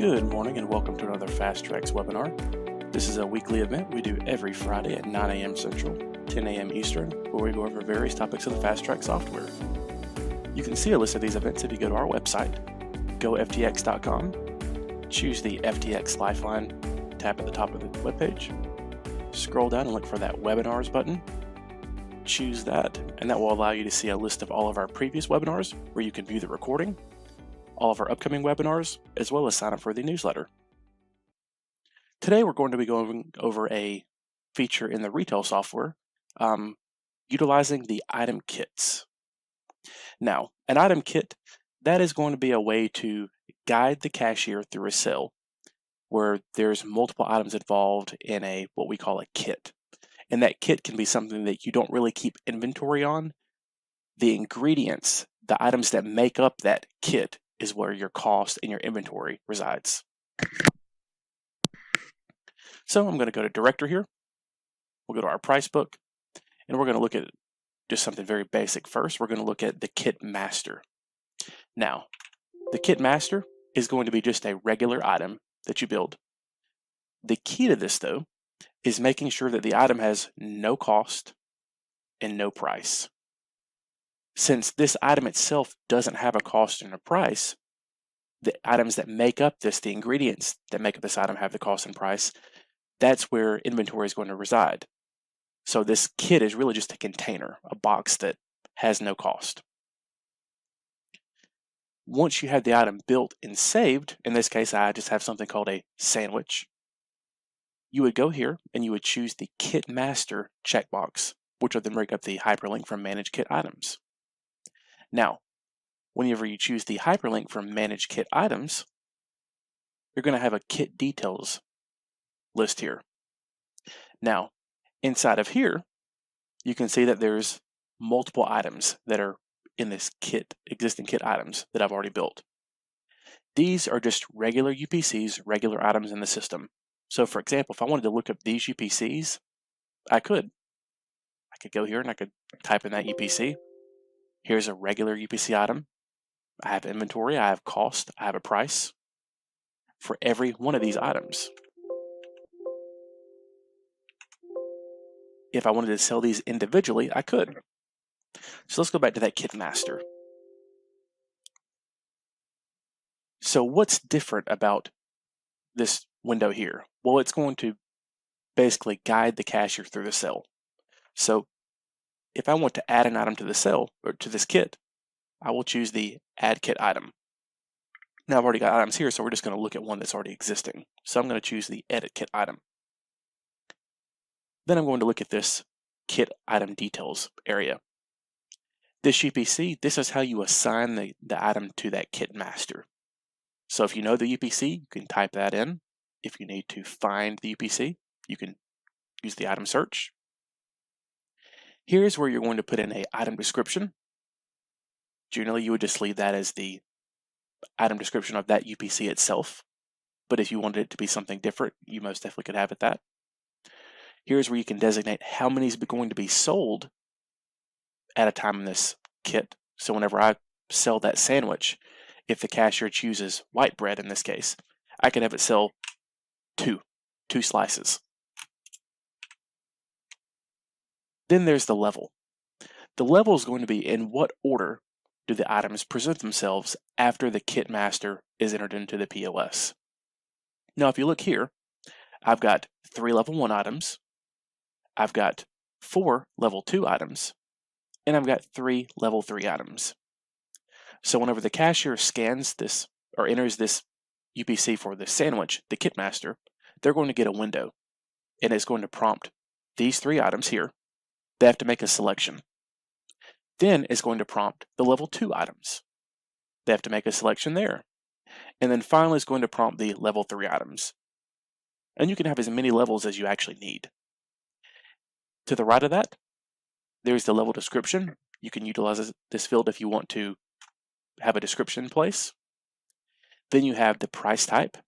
Good morning and welcome to another FTx webinar. This is a weekly event we do every Friday at 9 a.m. Central, 10 a.m. Eastern, where we go over various topics of the FTx software. You can see a list of these events if you go to our website, goftx.com, choose the FTx Lifeline tab at the top of the webpage, scroll down and look for that Webinars button, choose that, and that will allow you to see a list of all of our previous webinars where you can view the recording, all of our upcoming webinars, as well as sign up for the newsletter. Today we're going to be going over a feature in the retail software utilizing the item kits. Now, an item kit, that is going to be a way to guide the cashier through a sale where there's multiple items involved in what we call a kit. And that kit can be something that you don't really keep inventory on. The ingredients, the items that make up that kit, is where your cost and your inventory resides. So I'm going to go to Director here. We'll go to our Pricebook, and we're going to look at just something very basic first. We're going to look at the Kit Master. Now, the Kit Master is going to be just a regular item that you build. The key to this, though, is making sure that the item has no cost and no price. Since this item itself doesn't have a cost and a price, the items that make up this, the ingredients that make up this item have the cost and price, that's where inventory is going to reside. So this kit is really just a container, a box that has no cost. Once you have the item built and saved, in this case I just have something called a sandwich, you would go here and you would choose the Kit Master checkbox, which will then bring up the hyperlink from Manage Kit Items. Now, whenever you choose the hyperlink from Manage Kit Items, you're going to have a Kit Details list here. Now, inside of here, you can see that there's multiple items that are in this kit, existing kit items that I've already built. These are just regular UPCs, regular items in the system. So for example, if I wanted to look up these UPCs, I could go here and I could type in that UPC. Here's a regular UPC item. I have inventory, I have cost, I have a price for every one of these items. If I wanted to sell these individually, I could. So let's go back to that Kit Master. So what's different about this window here? Well, it's going to basically guide the cashier through the sale. So if I want to add an item to the sale or to this kit, I will choose the Add Kit Item. Now I've already got items here, so we're just going to look at one that's already existing. So I'm going to choose the Edit Kit Item. Then I'm going to look at this Kit Item Details area. This UPC, this is how you assign the item to that Kit Master. So if you know the UPC, you can type that in. If you need to find the UPC, you can use the item search. Here's where you're going to put in an item description. Generally, you would just leave that as the item description of that UPC itself. But if you wanted it to be something different, you most definitely could have it that. Here's where you can designate how many is going to be sold at a time in this kit. So whenever I sell that sandwich, if the cashier chooses white bread in this case, I can have it sell two slices. Then there's the level. The level is going to be in what order do the items present themselves after the Kit Master is entered into the POS. Now if you look here, I've got 3 level 1 items, I've got 4 level 2 items, and I've got 3 level 3 items. So whenever the cashier scans this or enters this UPC for the sandwich, the Kit Master, they're going to get a window, and it's going to prompt these 3 items here. They have to make a selection. Then it's going to prompt the level 2 items. They have to make a selection there. And then finally it's going to prompt the level 3 items. And you can have as many levels as you actually need. To the right of that, there's the level description. You can utilize this field if you want to have a description in place. Then you have the price type.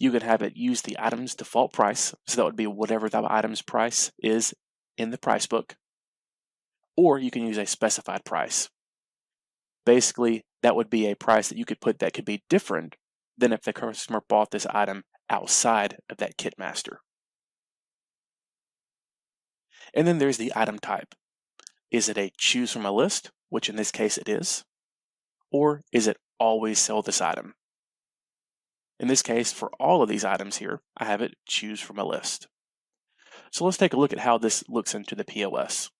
You can have it use the item's default price. So that would be whatever the item's price is in the price book, or you can use a specified price. Basically, that would be a price that you could put that could be different than if the customer bought this item outside of that kit master. And then there's the item type. Is it a choose from a list, which in this case it is, or is it always sell this item? In this case, for all of these items here, I have it choose from a list. So let's take a look at how this looks into the POS.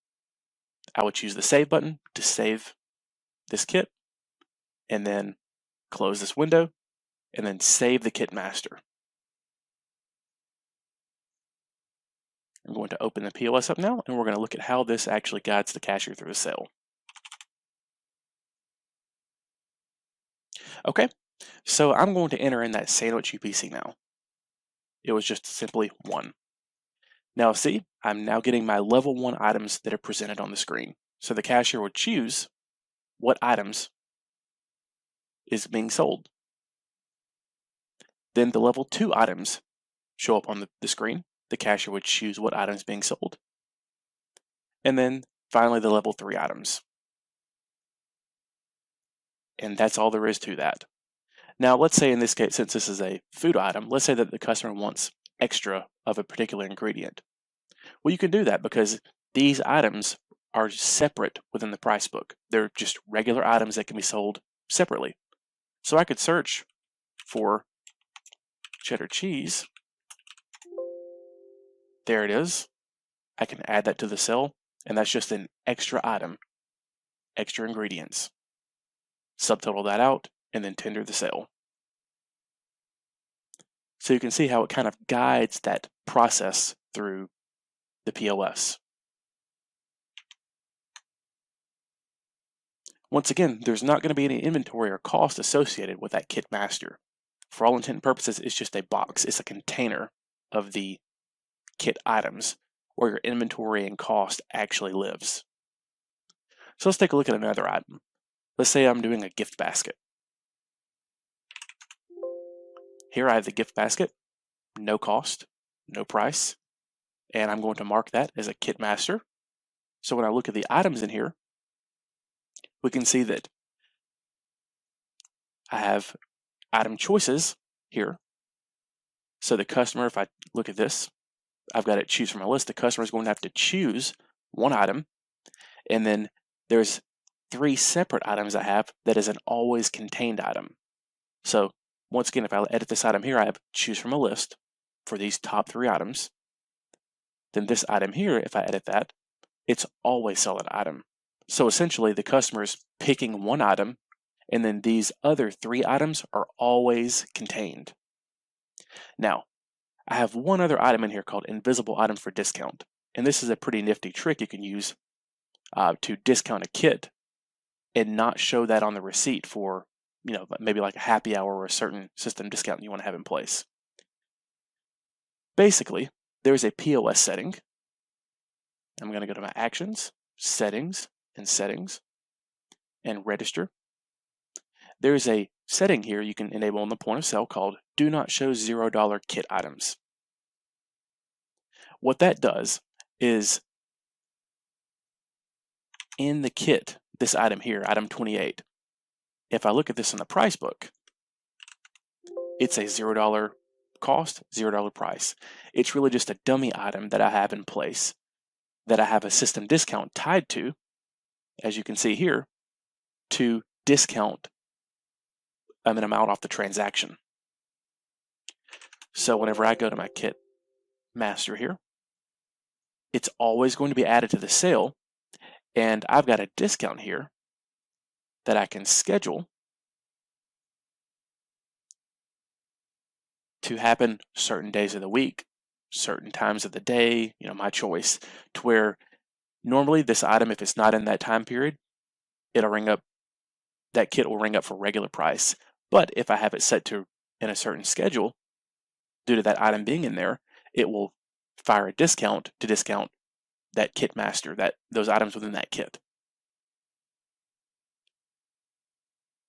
I would choose the save button to save this kit, and then close this window, and then save the kit master. I'm going to open the POS up now, and we're going to look at how this actually guides the cashier through the sale. Okay, so I'm going to enter in that sandwich UPC now. It was just simply 1. Now see, I'm now getting my level 1 items that are presented on the screen. So the cashier would choose what items is being sold. Then the level 2 items show up on the screen. The cashier would choose what items being sold. And then finally the level 3 items. And that's all there is to that. Now let's say in this case, since this is a food item, let's say that the customer wants extra of a particular ingredient. Well, you can do that because these items are separate within the price book. They're just regular items that can be sold separately. So I could search for cheddar cheese. There it is. I can add that to the cell, and that's just an extra item, extra ingredients. Subtotal that out, and then tender the sale. So you can see how it kind of guides that process through the POS. Once again, there's not going to be any inventory or cost associated with that kit master. For all intent and purposes, it's just a box. It's a container of the kit items where your inventory and cost actually lives. So let's take a look at another item. Let's say I'm doing a gift basket. Here I have the gift basket, no cost, no price, and I'm going to mark that as a kit master. So when I look at the items in here, we can see that I have item choices here. So the customer, if I look at this, I've got it choose from a list. The customer is going to have to choose one item, and then there's 3 separate items I have that is an always contained item. So once again, if I edit this item here, I have choose from a list for these top 3 items. Then this item here, if I edit that, it's always sell that item. So essentially the customer is picking one item, and then these other 3 items are always contained. Now, I have one other item in here called invisible item for discount. And this is a pretty nifty trick you can use to discount a kit and not show that on the receipt for, maybe like a happy hour or a certain system discount you want to have in place. Basically, there's a POS setting. I'm going to go to my actions, settings, and register. There's a setting here you can enable on the point of sale called do not show $0 kit items. What that does is in the kit, this item here, item 28, if I look at this in the price book, it's a $0 cost, $0 price. It's really just a dummy item that I have in place that I have a system discount tied to, as you can see here, to discount an amount off the transaction. So whenever I go to my kit master here, it's always going to be added to the sale, and I've got a discount here that I can schedule to happen certain days of the week, certain times of the day, my choice, to where normally this item, if it's not in that time period, it'll ring up, that kit will ring up for regular price. But if I have it set to in a certain schedule, due to that item being in there, it will fire a discount to discount that kit master, those items within that kit.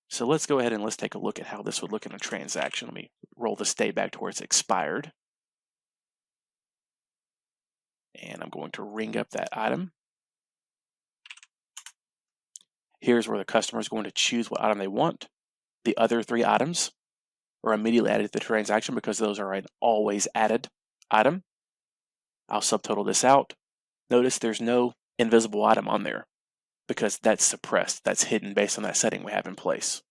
So let's go ahead and let's take a look at how this would look in a transaction. Let me roll the stay back to where it's expired. And I'm going to ring up that item. Here's where the customer is going to choose what item they want. The other 3 items or immediately added to the transaction because those are an always added item. I'll subtotal this out. Notice there's no invisible item on there because that's suppressed, that's hidden based on that setting we have in place.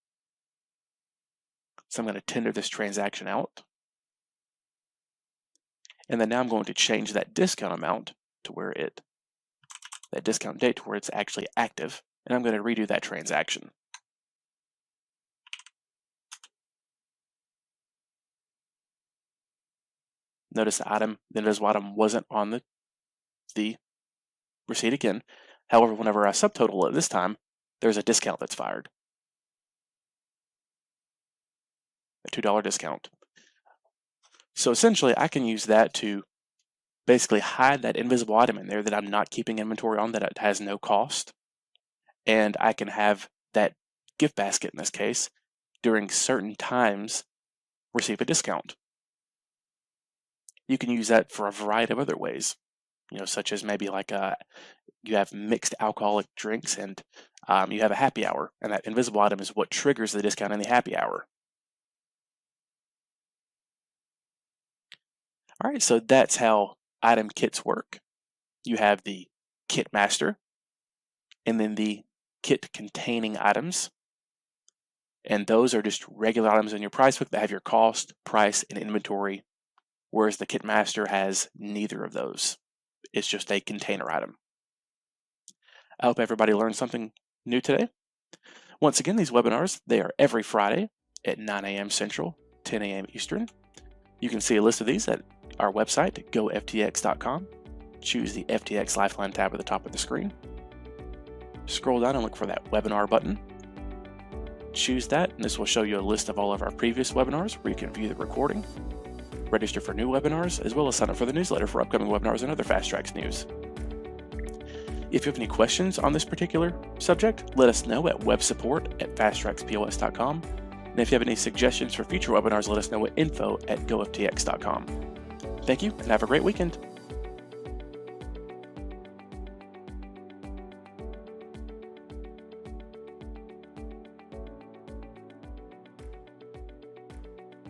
So I'm going to tender this transaction out. And then now I'm going to change that discount amount to where that discount date to where it's actually active. And I'm going to redo that transaction. Notice the invisible item wasn't on the receipt again. However, whenever I subtotal it this time, there's a discount that's fired. A $2 discount. So essentially, I can use that to basically hide that invisible item in there that I'm not keeping inventory on, that it has no cost. And I can have that gift basket, in this case, during certain times, receive a discount. You can use that for a variety of other ways, such as maybe like you have mixed alcoholic drinks and you have a happy hour, and that invisible item is what triggers the discount in the happy hour. All right, so that's how item kits work. You have the kit master, and then the kit containing items. And those are just regular items in your price book that have your cost, price, and inventory, whereas the kit master has neither of those. It's just a container item. I hope everybody learned something new today. Once again, these webinars, they are every Friday at 9 a.m. Central, 10 a.m. Eastern. You can see a list of these at our website, goftx.com. Choose the FTx Lifeline tab at the top of the screen. Scroll down and look for that webinar button. Choose that, and this will show you a list of all of our previous webinars where you can view the recording, register for new webinars, as well as sign up for the newsletter for upcoming webinars and other Fast Tracks news. If you have any questions on this particular subject, let us know at websupport@fasttrackspos.com. And if you have any suggestions for future webinars, let us know at info@goftx.com. Thank you, and have a great weekend.